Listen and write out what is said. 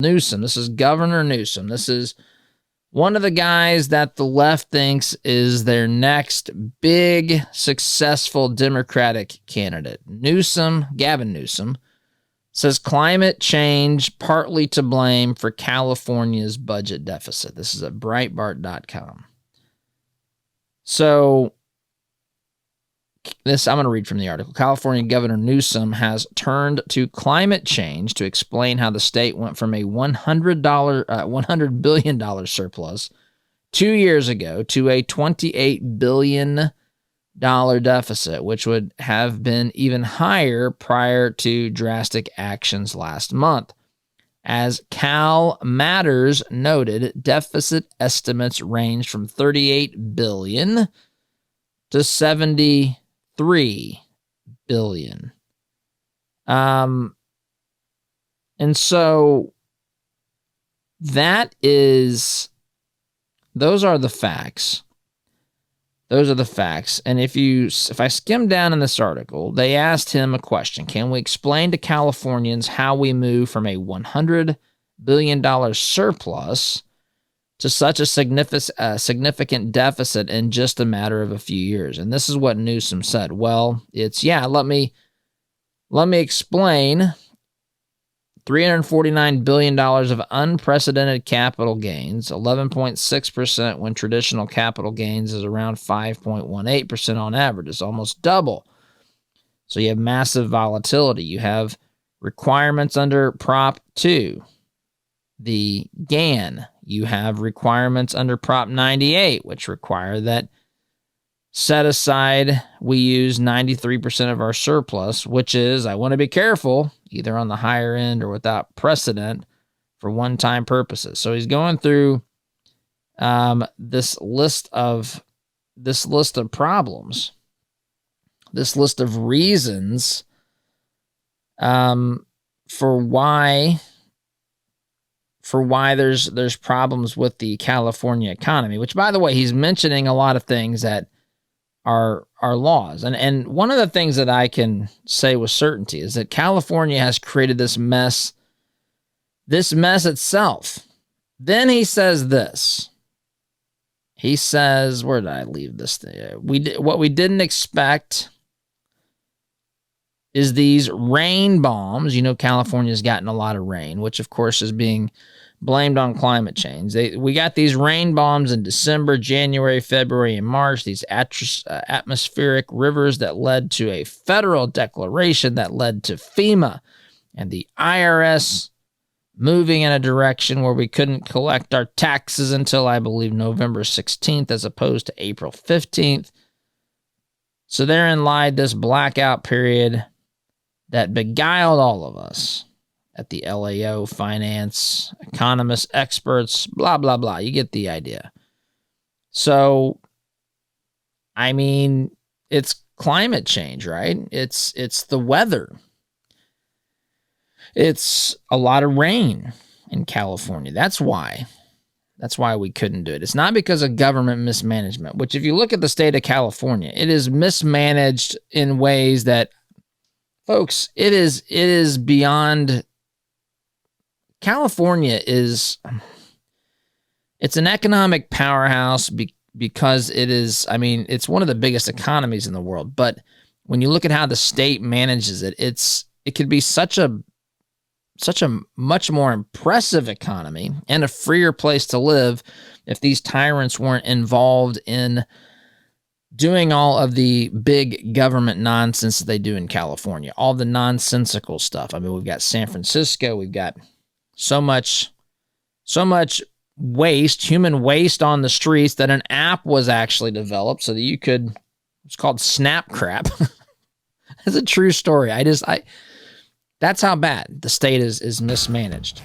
Newsom. This is Governor Newsom. This is one of the guys that the left thinks is their next big, successful Democratic candidate. Newsom, Gavin Newsom, says climate change partly to blame for California's budget deficit. This is at Breitbart.com. So, I'm going to read from the article. California Governor Newsom has turned to climate change to explain how the state went from a $100 billion surplus 2 years ago to a $28 billion deficit, which would have been even higher prior to drastic actions last month. As Cal Matters noted, deficit estimates range from $38 billion to $73 billion. And so those are the facts. Those are the facts. And if I skim down in this article, they asked him a question. Can we explain to Californians how we move from a $100 billion surplus to such a significant deficit in just a matter of a few years? And this is what Newsom said. Well, let me explain. $349 billion of unprecedented capital gains, 11.6% when traditional capital gains is around 5.18% on average. It's almost double. So you have massive volatility. You have requirements under Prop 2, the GAN. You have requirements under Prop 98, which require that set aside we use 93% of our surplus, which is, I want to be careful, either on the higher end or without precedent for one-time purposes. So he's going through this list of problems, this list of reasons for why there's problems with the California economy. Which, by the way, he's mentioning a lot of things that are laws. And one of the things that I can say with certainty is that California has created this mess itself. Then he says this. He says, where did I leave this thing? What we didn't expect is these rain bombs. You know, California's gotten a lot of rain, which of course is being blamed on climate change. We got these rain bombs in December, January, February, and March, these atmospheric rivers that led to a federal declaration that led to FEMA and the IRS moving in a direction where we couldn't collect our taxes until, I believe, November 16th as opposed to April 15th. So therein lied this blackout period that beguiled all of us at the LAO, finance, economists, experts, blah, blah, blah. You get the idea. So, I mean, it's climate change, right? It's the weather. It's a lot of rain in California. That's why we couldn't do it. It's not because of government mismanagement, which if you look at the state of California, it is mismanaged in ways that, folks, it is beyond. California it's an economic powerhouse because it is, I mean, it's one of the biggest economies in the world. But when you look at how the state manages it, it could be such a much more impressive economy and a freer place to live if these tyrants weren't involved in doing all of the big government nonsense that they do in California, all the nonsensical stuff. I mean, we've got San Francisco, we've got so much waste, human waste on the streets that an app was actually developed so that it's called Snap Crap. It's a true story. That's how bad the state is mismanaged.